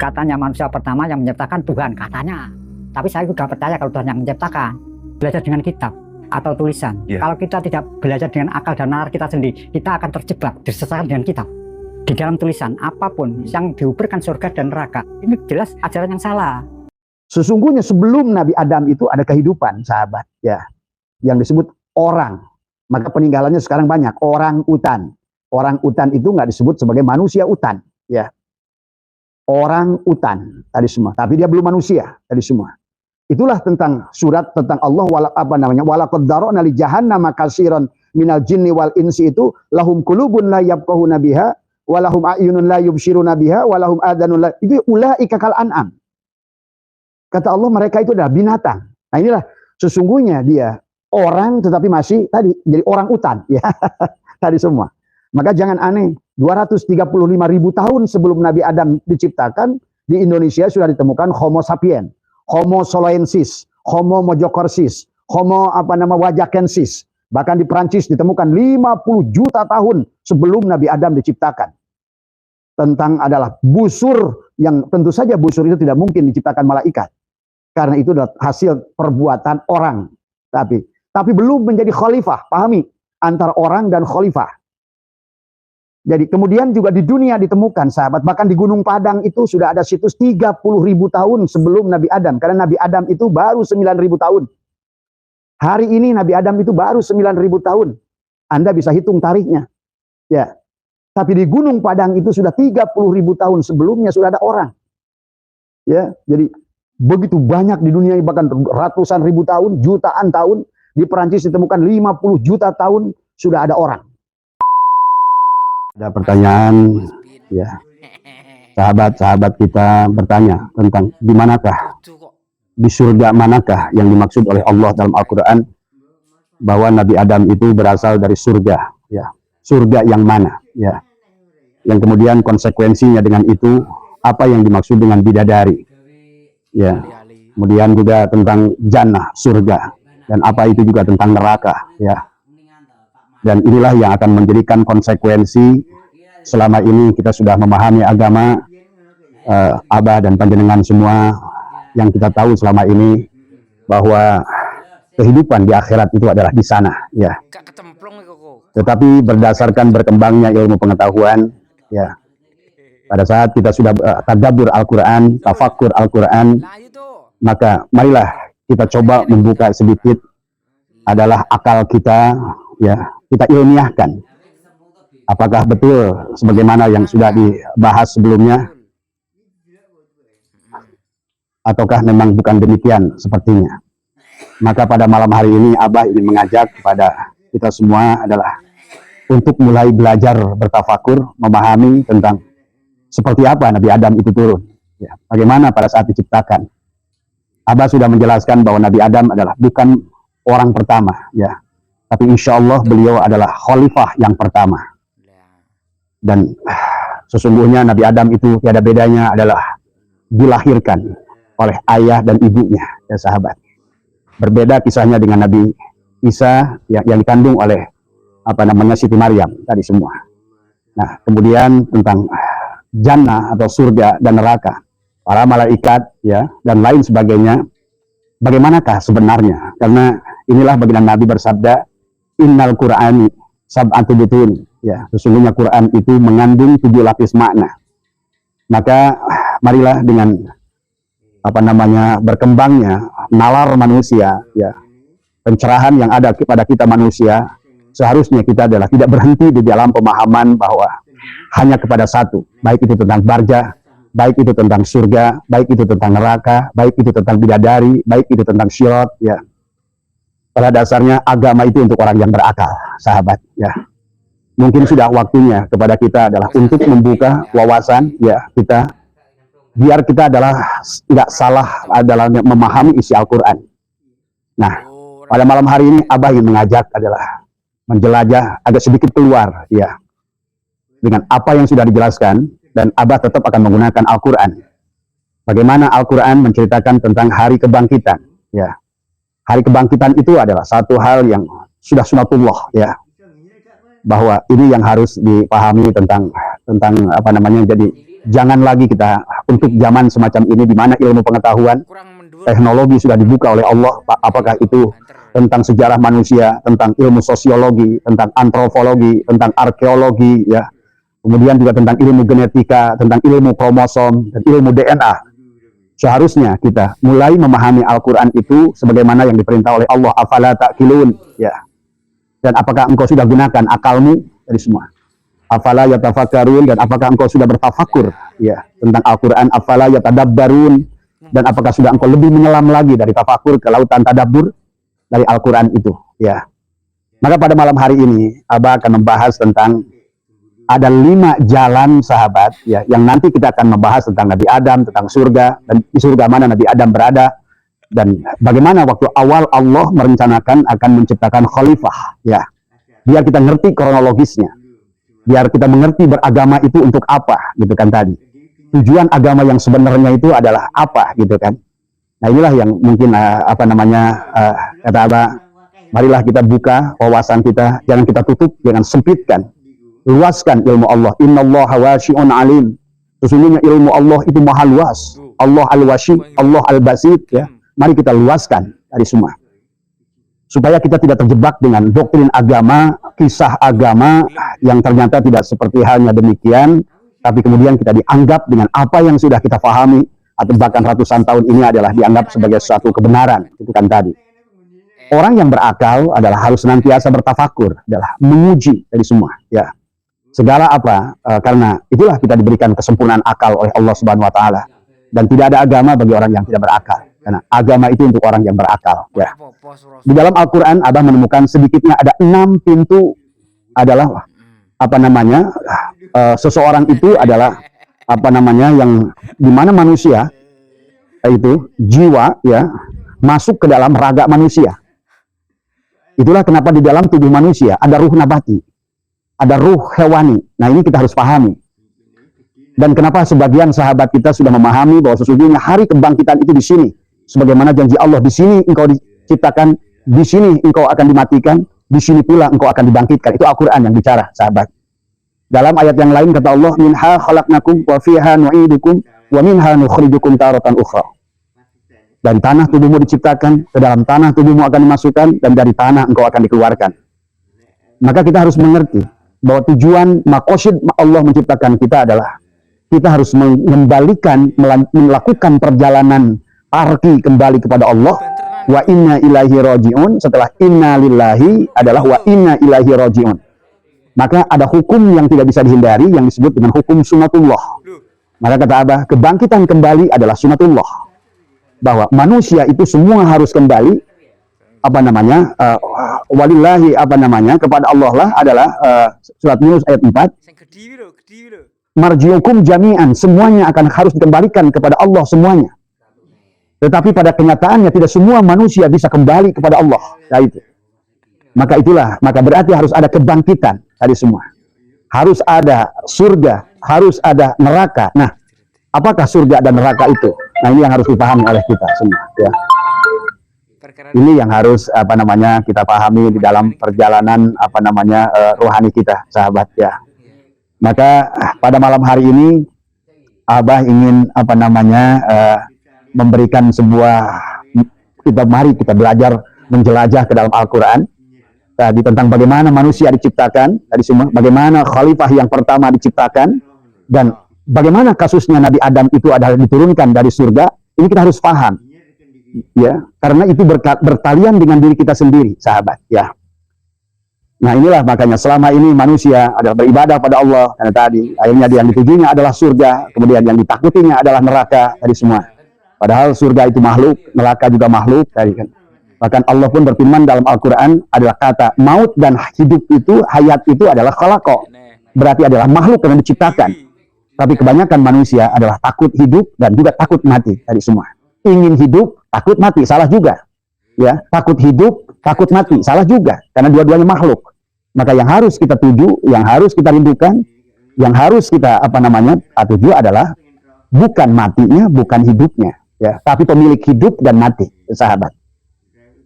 katanya manusia pertama yang menciptakan Tuhan, katanya. Tapi saya juga percaya kalau Tuhan yang menciptakan. Belajar dengan kitab atau tulisan. Kalau kita tidak belajar dengan akal dan nalar kita sendiri, kita akan terjebak, tersesat dengan kitab. Di dalam tulisan, apapun yang diuburkan surga dan neraka, ini jelas ajaran yang salah. Sesungguhnya sebelum Nabi Adam itu ada kehidupan, sahabat, ya, yang disebut orang. Maka peninggalannya sekarang banyak, orang utan. Orang utan itu nggak disebut sebagai manusia utan, ya. Orang utan tadi semua, tapi dia belum manusia tadi semua. Itulah tentang surat tentang Allah walaqad dzara'na li jahannama katsiran minal jinni wal insi, itu lahum qulubun la yafqahuna biha wa lahum a'yunun la yubsiruna biha wa lahum adhanun la, itu ulaika kal an'am. Kata Allah mereka itu adalah binatang. Nah inilah sesungguhnya dia orang tetapi masih tadi jadi orang utan, ya. Tadi semua. Maka jangan aneh, 235.000 tahun sebelum Nabi Adam diciptakan, di Indonesia sudah ditemukan Homo sapiens, Homo soloensis, Homo mojokorsis, Homo wajakensis. Bahkan di Prancis ditemukan 50 juta tahun sebelum Nabi Adam diciptakan. Tentang adalah busur, yang tentu saja busur itu tidak mungkin diciptakan malaikat. Karena itu adalah hasil perbuatan orang. Tapi belum menjadi khalifah, pahami, antara orang dan khalifah. Jadi kemudian juga di dunia ditemukan, sahabat, bahkan di Gunung Padang itu sudah ada situs 30.000 tahun sebelum Nabi Adam. Karena Nabi Adam itu baru 9.000 tahun. Hari ini Nabi Adam itu baru 9.000 tahun. Anda bisa hitung tarikhnya. Ya. Tapi di Gunung Padang itu sudah 30.000 tahun sebelumnya sudah ada orang. Ya, jadi begitu banyak di dunia, bahkan ratusan ribu tahun, jutaan tahun. Di Perancis ditemukan 50 juta tahun sudah ada orang. Ada pertanyaan, ya, sahabat-sahabat kita bertanya tentang di manakah, di surga manakah yang dimaksud oleh Allah dalam Al-Quran, bahwa Nabi Adam itu berasal dari surga, ya, surga yang mana, ya, yang kemudian konsekuensinya dengan itu apa yang dimaksud dengan bidadari, ya, kemudian juga tentang jannah, surga, dan apa itu juga tentang neraka, ya. Dan inilah yang akan menjadikan konsekuensi selama ini kita sudah memahami agama, Abah dan panjenengan semua, yang kita tahu selama ini bahwa kehidupan di akhirat itu adalah di sana, ya. Tetapi berdasarkan berkembangnya ilmu pengetahuan, ya, pada saat kita sudah tadabbur Al-Quran, tafakur Al-Quran, maka marilah kita coba membuka sedikit adalah akal kita, ya, kita ilmiahkan apakah betul sebagaimana yang sudah dibahas sebelumnya, ataukah memang bukan demikian sepertinya. Maka pada malam hari ini Abah ingin mengajak kepada kita semua adalah untuk mulai belajar bertafakur, memahami tentang seperti apa Nabi Adam itu turun, ya, bagaimana pada saat diciptakan. Abah sudah menjelaskan bahwa Nabi Adam adalah bukan orang pertama, ya, tapi insya Allah beliau adalah khalifah yang pertama. Dan sesungguhnya Nabi Adam itu tiada bedanya adalah dilahirkan oleh ayah dan ibunya, ya sahabat. Berbeda kisahnya dengan Nabi Isa yang dikandung oleh Siti Maryam tadi semua. Nah, kemudian tentang jannah atau surga dan neraka, para malaikat, ya, dan lain sebagainya. Bagaimanakah sebenarnya? Karena inilah baginda Nabi bersabda, Innal Qur'ani sab'atu butun, ya, sesungguhnya Quran itu mengandung 7 lapis makna. Maka marilah dengan berkembangnya nalar manusia, ya, pencerahan yang ada kepada kita manusia, seharusnya kita adalah tidak berhenti di dalam pemahaman bahwa hanya kepada satu, baik itu tentang barjah, baik itu tentang surga, baik itu tentang neraka, baik itu tentang bidadari, baik itu tentang syirat, ya. Pada dasarnya agama itu untuk orang yang berakal, sahabat, ya. Mungkin sudah waktunya kepada kita adalah untuk membuka wawasan, ya, kita, biar kita adalah tidak salah adalah memahami isi Al-Quran. Nah, pada malam hari ini Abah ingin mengajak adalah menjelajah agak sedikit keluar, ya, dengan apa yang sudah dijelaskan, dan Abah tetap akan menggunakan Al-Quran. Bagaimana Al-Quran menceritakan tentang hari kebangkitan, ya. Hari kebangkitan itu adalah satu hal yang sudah sunatullah, ya, bahwa ini yang harus dipahami tentang jadi jangan lagi kita untuk zaman semacam ini di mana ilmu pengetahuan, teknologi sudah dibuka oleh Allah, apakah itu tentang sejarah manusia, tentang ilmu sosiologi, tentang antropologi, tentang arkeologi, ya. Kemudian juga tentang ilmu genetika, tentang ilmu kromosom, dan ilmu DNA. Seharusnya kita mulai memahami Al-Quran itu sebagaimana yang diperintah oleh Allah, afala ta'qilun, ya. Dan apakah engkau sudah gunakan akalmu dari semua? Afala yatafakkarun, dan apakah engkau sudah bertafakur, ya, tentang Al-Quran? Afala yatadabbarun, dan apakah sudah engkau lebih menyelam lagi dari tafakur ke lautan tadabbur dari Al-Quran itu, ya. Maka pada malam hari ini Abah akan membahas tentang ada 5 jalan sahabat, ya, yang nanti kita akan membahas tentang Nabi Adam, tentang surga, dan di surga mana Nabi Adam berada, dan bagaimana waktu awal Allah merencanakan akan menciptakan khalifah, ya. Biar kita ngerti kronologisnya, biar kita mengerti beragama itu untuk apa, gitu kan tadi. Tujuan agama yang sebenarnya itu adalah apa, gitu kan. Nah inilah yang mungkin kata Abah, marilah kita buka wawasan kita, jangan kita tutup, jangan sempitkan, luaskan ilmu Allah. Innallaha wasi'un alim. Sesungguhnya ilmu Allah itu maha luas. Allah al-wasi, Allah al-basit, ya. Mari kita luaskan dari semua, supaya kita tidak terjebak dengan doktrin agama, kisah agama yang ternyata tidak seperti halnya demikian, tapi kemudian kita dianggap dengan apa yang sudah kita pahami, atau bahkan ratusan tahun ini adalah dianggap sebagai suatu kebenaran, itu kan tadi. Orang yang berakal adalah harus senantiasa bertafakur, adalah menguji dari semua, ya. Segala apa, karena itulah kita diberikan kesempurnaan akal oleh Allah Subhanahu wa taala, dan tidak ada agama bagi orang yang tidak berakal. Karena agama itu untuk orang yang berakal, ya. Di dalam Al-Qur'an Abah menemukan sedikitnya ada 6 pintu, adalah seseorang itu adalah yang dimana manusia itu jiwa, ya, masuk ke dalam raga manusia. Itulah kenapa di dalam tubuh manusia ada ruh nabati, ada ruh hewani. Nah ini kita harus pahami. Dan kenapa sebagian sahabat kita sudah memahami bahwa sesungguhnya hari kebangkitan itu di sini, sebagaimana janji Allah, di sini engkau diciptakan, di sini engkau akan dimatikan, di sini pula engkau akan dibangkitkan. Itu Al-Quran yang bicara, sahabat. Dalam ayat yang lain kata Allah, minha khalaqnakum wa fiha nu'idukum wa minha nukhrijukum taratan ukhra. Dari tanah tubuhmu diciptakan, ke dalam tanah tubuhmu akan dimasukkan, dan dari tanah engkau akan dikeluarkan. Maka kita harus mengerti bahwa tujuan maqasid Allah menciptakan kita adalah kita harus melakukan perjalanan tarki kembali kepada Allah. Wa inna ilaihi raji'un. Setelah inna lillahi adalah wa inna ilaihi raji'un. Maka ada hukum yang tidak bisa dihindari yang disebut dengan hukum sunatullah. Maka kata Abah, kebangkitan kembali adalah sunatullah. Bahwa manusia itu semua harus kembali walillahi kepada Allah lah adalah surat Yunus ayat 4. Marjiukum jami'an, semuanya akan harus dikembalikan kepada Allah semuanya. Tetapi pada kenyataannya tidak semua manusia bisa kembali kepada Allah. Nah itu. Maka berarti harus ada kebangkitan tadi semua. Harus ada surga, harus ada neraka. Nah, apakah surga dan neraka itu? Nah, ini yang harus dipahami oleh kita semua, ya. Ini yang harus kita pahami di dalam perjalanan rohani kita, sahabat, ya. Maka pada malam hari ini Abah ingin memberikan mari kita belajar menjelajah ke dalam Al-Quran tadi tentang bagaimana manusia diciptakan tadi semua, bagaimana khalifah yang pertama diciptakan, dan bagaimana kasusnya Nabi Adam itu adalah diturunkan dari surga. Ini kita harus paham, ya, karena itu bertalian dengan diri kita sendiri, sahabat, ya. Nah inilah makanya selama ini manusia adalah beribadah pada Allah, karena tadi akhirnya yang ditujunya adalah surga, kemudian yang ditakutinya adalah neraka tadi semua. Padahal surga itu makhluk, neraka juga makhluk tadi kan. Bahkan Allah pun berfirman dalam Al-Quran adalah kata maut dan hidup itu, hayat itu adalah khalaqo. Berarti adalah makhluk yang diciptakan. Tapi kebanyakan manusia adalah takut hidup dan juga takut mati tadi semua. Ingin hidup, takut mati, salah juga. Ya, takut hidup, takut mati, salah juga. Karena dua-duanya makhluk. Maka yang harus kita tuju, yang harus kita rindukan, yang harus kita tuju adalah bukan matinya, bukan hidupnya, ya, tapi pemilik hidup dan mati, sahabat.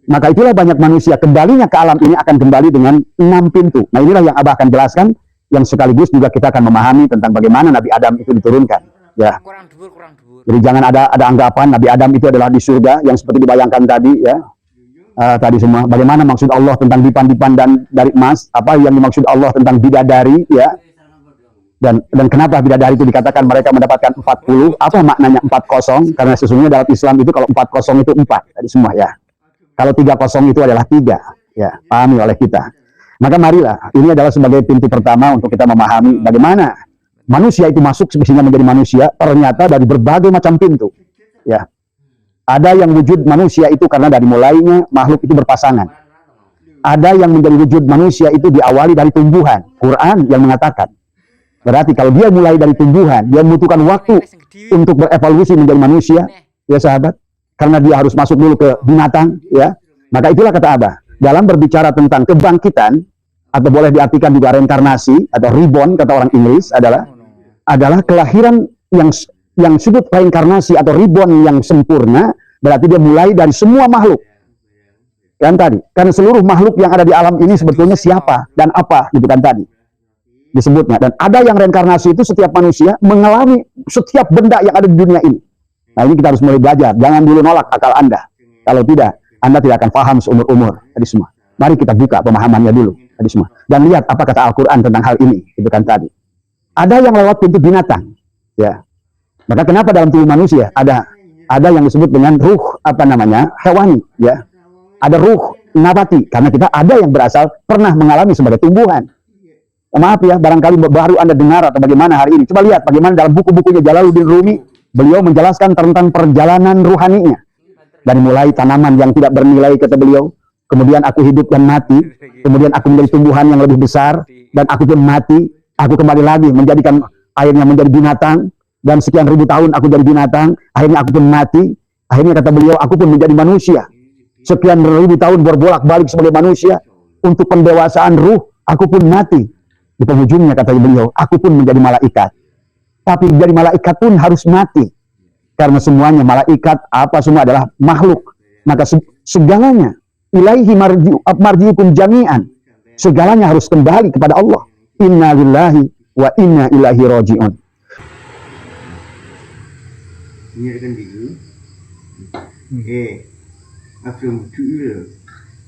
Maka itulah banyak manusia kembalinya ke alam ini akan kembali dengan 6 pintu. Nah inilah yang Abah akan jelaskan, yang sekaligus juga kita akan memahami tentang bagaimana Nabi Adam itu diturunkan. Ya. Kurang dhuwur. Jadi jangan ada anggapan Nabi Adam itu adalah di surga yang seperti dibayangkan tadi ya. Tadi semua. Bagaimana maksud Allah tentang dipan-dipan dan dari emas? Apa yang dimaksud Allah tentang bidadari ya? Dan kenapa bidadari itu dikatakan mereka mendapatkan 40? Apa maknanya 40? Karena sesungguhnya dalam Islam itu kalau 40 itu 4 tadi semua ya. Kalau 30 itu adalah 3 ya, pahami oleh kita. Maka marilah, ini adalah sebagai pintu pertama untuk kita memahami bagaimana manusia itu masuk sehingga menjadi manusia, ternyata dari berbagai macam pintu. Ya. Ada yang wujud manusia itu karena dari mulainya makhluk itu berpasangan. Ada yang menjadi wujud manusia itu diawali dari tumbuhan. Quran yang mengatakan. Berarti kalau dia mulai dari tumbuhan, dia membutuhkan waktu untuk berevolusi menjadi manusia, ya sahabat. Karena dia harus masuk dulu ke binatang, ya. Maka itulah kata Abah. Dalam berbicara tentang kebangkitan, atau boleh diartikan juga reinkarnasi, atau reborn, kata orang Inggris, adalah kelahiran yang sudut reinkarnasi atau reborn yang sempurna, berarti dia mulai dari semua makhluk. Kan tadi, karena seluruh makhluk yang ada di alam ini sebetulnya siapa dan apa, gitu kan tadi disebutnya. Dan ada yang reinkarnasi itu setiap manusia mengalami setiap benda yang ada di dunia ini. Nah ini kita harus mulai belajar. Jangan dulu nolak akal Anda. Kalau tidak, Anda tidak akan paham seumur-umur. Tadi semua. Mari kita buka pemahamannya dulu. Tadi semua. Dan lihat apa kata Al-Quran tentang hal ini. Itu kan tadi. Ada yang lewat pintu binatang. Ya. Maka kenapa dalam tubuh manusia ada yang disebut dengan ruh hewani. Ya. Ada ruh nabati. Karena kita ada yang berasal pernah mengalami sebagai tumbuhan. Maaf ya, barangkali baru Anda dengar atau bagaimana hari ini. Coba lihat bagaimana dalam buku-bukunya Jalaluddin Rumi, beliau menjelaskan tentang perjalanan ruhaninya. Dari mulai tanaman yang tidak bernilai, kata beliau, kemudian aku hidup dan mati, kemudian aku menjadi tumbuhan yang lebih besar, dan aku pun mati, aku kembali lagi menjadikan akhirnya menjadi binatang, dan sekian ribu tahun aku jadi binatang, akhirnya aku pun mati, akhirnya kata beliau, aku pun menjadi manusia. Sekian ribu tahun berbolak-balik sebagai manusia, untuk pendewasaan ruh, aku pun mati. Di penghujungnya kata beliau, aku pun menjadi malaikat. Tapi jadi malaikat pun harus mati. Karena semuanya malaikat, apa semua adalah makhluk. Maka segalanya, ilaihi marji'ukum jami'an. Segalanya harus kembali kepada Allah. Inna lillahi wa inna ilaihi raji'un. Nyerkan dulu. Apa yang lucu itu?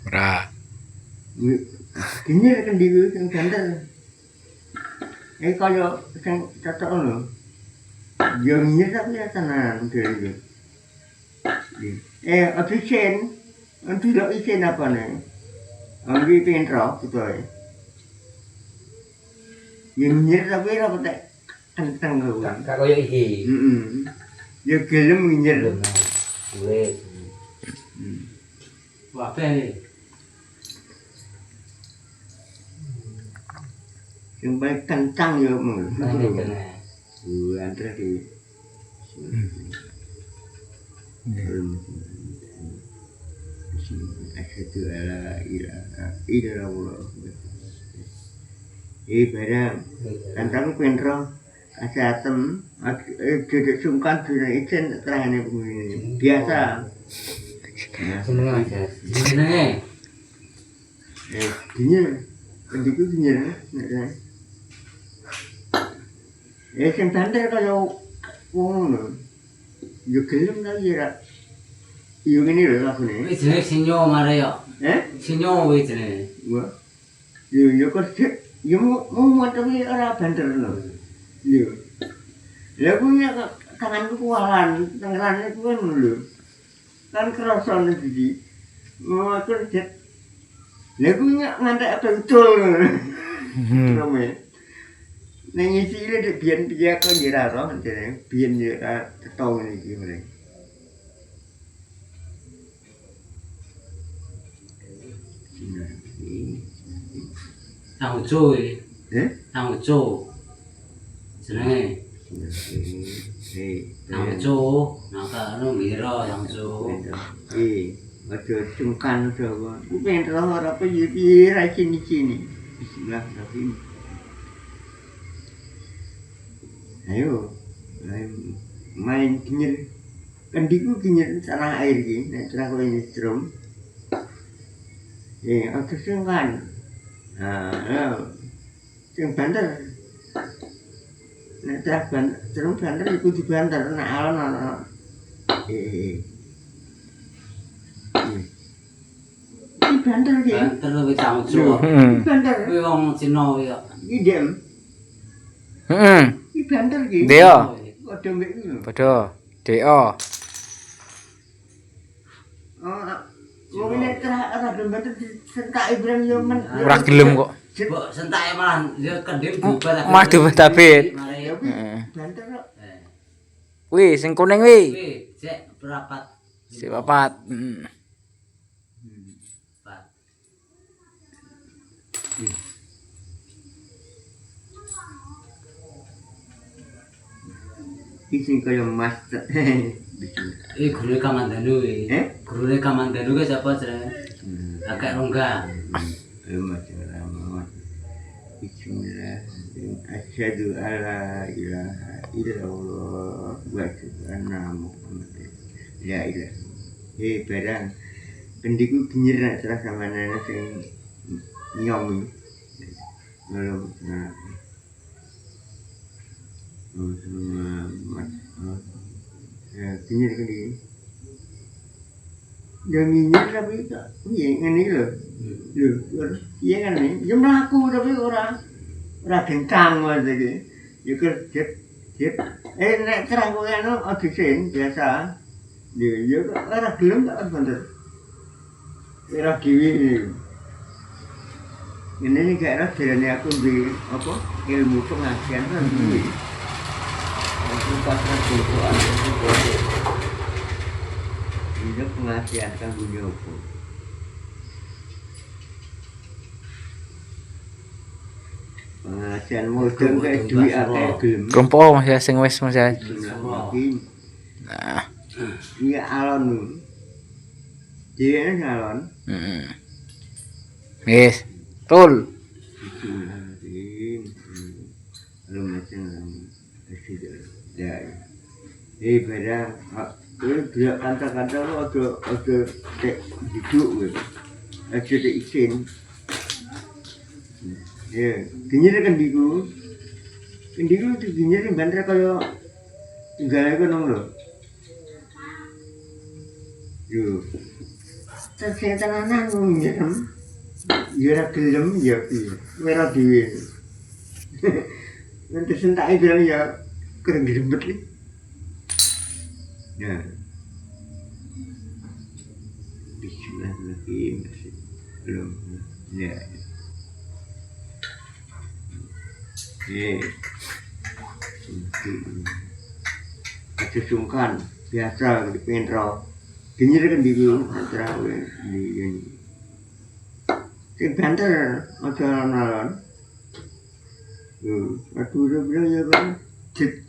Ora. Nyerkan dulu yang ganteng. Kalau yang cocok lo, yang nyerap ya tenan gitu. Efisien, tidak efisien apa nih? Ambil pentro gitu ya. Yang nyerap ya apa tak kentang lo. Kak koyo iki. Dia gelem nyerap. Wes. Wah, apa ini? Yang paling kencang ya mung. Tengah. Antara di. Asyhadu alla ilaha illallah. Barang kantang pentro kesehatan duduk sungkan dunia izin terahane biasa. Seneng aja. Jenenge. Dinyer. Pendiku dinyer. Sing banter kaya wong ngono. Yo gelem ta ya. Yo ngene lho lakune. Wis jenenge sinyo mare yo. Sinyo wis jenenge. Wah. Yo kok yo mau tapi ora banter lho. Yo. Lah punya tanganku kualan, tanganku ku ngono lho. Kan kerasane iki. Mau aku jet. Lah ku ngantek betul. Rame. Nang isi ile dek biyen piye kok ngira ro jenenge biyen yo ketau ngene iki meneh. Tangjo iki. Tangjo. Jenenge. Tangjo, naka anu mira tangjo. Aja cungkan Jawa. Ku pengen ro ora piye ra sini. Bismillahirrahmanirrahim. Ayo, main kinyer. Kendiku kinyer tanah air iki, nek cara kowe nyetrum. Aja sungkan. Sing banter. nek terus banter iku dibanter nek alon ana. Iki banter iki. Banter wis cangcu. Iki banter. Kuwi wong Cina ya. Iki dem. Heeh. Iki banter iki. Dia. Padha mbek iki lho. Padha. DO. Oh, wong nek ora gelem banter sentake brang yo men. Ora gelem kok. Mbok sentake malah ya kedip diubat. Mah diubat-abit. Ya kuwi banter kok. Wih, sing kuning wih. Kuwi cek berapat. Si papat. Heeh. Iki sing kaya mas. Gurune Kamandanu iki. Gurune Kamandanu ke sapa, Cek? Agak rongga. Bismillah. Asyhadu alla ilaha illallah wa asyhadu anna Muhammadar la ilaha. Barang kendiku genyer nek terus sampeyan sing nyomi. Belum. Genyer kendi. Yang nyinyir tapi piye ngene iki lho. Lho, iya kan nih, dia melaku tapi orang kencang mas iki. Ya kerja, nek terang kowe anu audisin biasa. Ya ora gelem tak bener. Ora kiwi. Ini nih gak derane aku di apa ilmu pengajian kan iki. Aku pasrah Quran itu. Ini pengajian kan bunyi apa? Pengajian modern kayak duit akeh gelem. Rompo Mas ya sing wis Mas ya. Nah, Iya alon. Dia alon. heeh. Wis, tul. Bismillahirrahmanirrahim. Belum macam ya. Barang dia kata-kata lu ada tek hidup gitu. Ada tek isin. Ya, genyer kendiku. Kendiku itu genyer banter kaya tinggal aku nang lho. Yo. Sing tenanan nyerem. Ya ora gelem ya piye. Ora dhewe. Nanti sentake bilang ya kurang grembet iki. Ya. Bismillahirrahmanirrahim. Belum. Ya. Aja sungkan biasa pengen roh genyer kan dulu antara di ini sing banter aja alon-alon aduh udah bilang ya kan cip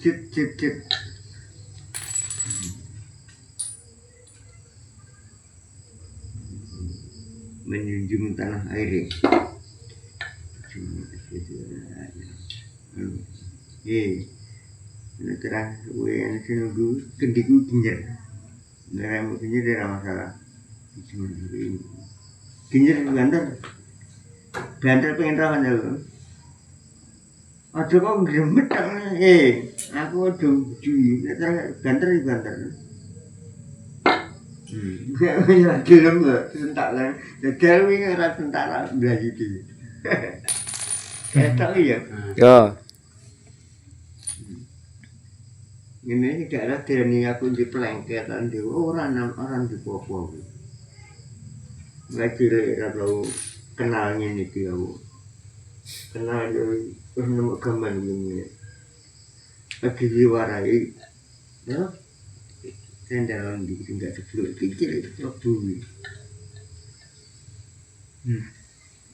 menjunjung tanah air terah gue yang nunggu kendiku genyer ngerem genyer dari masalah genyer banter pengen rawan ya aduh kok gemet aku aduh cuy banter ya gelem lho sentak lah gagal wingi ora sentak lah blas iki ketok ya Yo. Ini daerah derani aku di pelengketan di orang di popo. Nggak kira kalau kenalnya nih aku kenal dari nemu gambar ini. Lagi diwarai, ya. Sendalan di tinggal sebelum kecil itu bumi.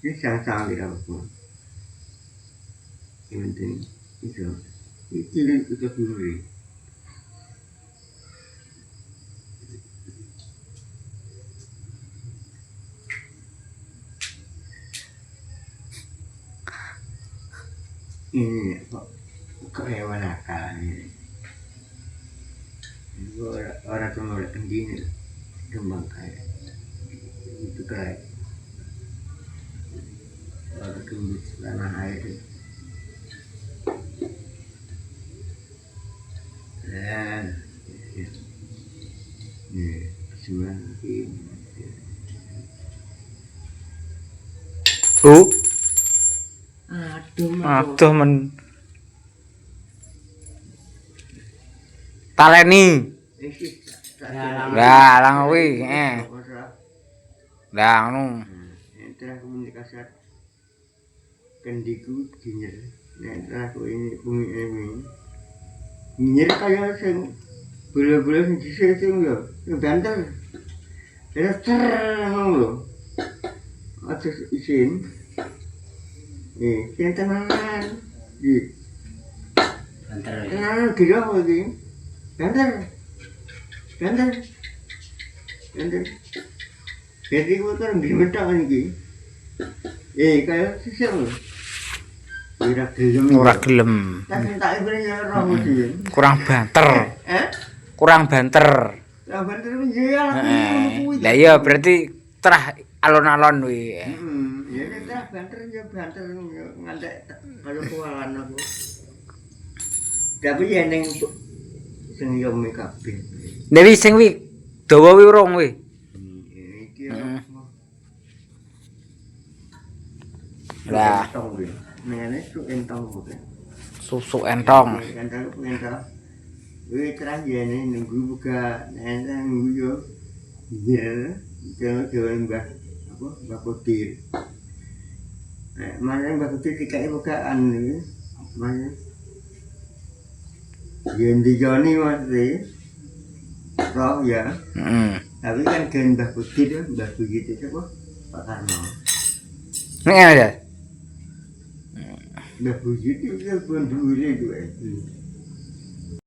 Ini sang-sang di aku. Yang penting itu itu bumi. Ini kok hewan akal ini. Orang tuh ngeliat gini kembang kayak itu kayak orang tembus tanah air. Dan cuma Bu, aduh aduh men taleni. Lah, lang kuwi, Lah ngono. Entah komunikasi kendiku ginyer. Entah aku ini bumi ini. Ginyer kayak sing bola-bola sing dhisik sing yo, sing banter. Terus ngono. Aja isin. Sing tenanan. Banter. Tenanan gila kok iki. Banter. Banter. Jadi gue kan dimentak iki. Kayak sisir lho. Ora gelem. Tak entak ibene ora mesti. Kurang banter. Kurang banter. Lah banter piye ya kuwi. Lah iya berarti terah alon-alon kuwi. Ya terah banter ngantek kaya kualan aku. Tapi ya ning sing yo me kabeh. Dewi sing wi dawa wi urung wi. Iki Lah, ngene su entong kok. susu entong. Entong. Wih terang ya nih nunggu buka nunggu yo. Iya, jangan mbak apa mbak Kotir. Mana mbak Kotir dikai bukaan nih, mana? Yang di Joni masih, roh ya. Tapi kan gen mbak Kotir, mbak begitu siapa? Pak Karno. Nih aja. Mbak begitu dia pun dulu itu.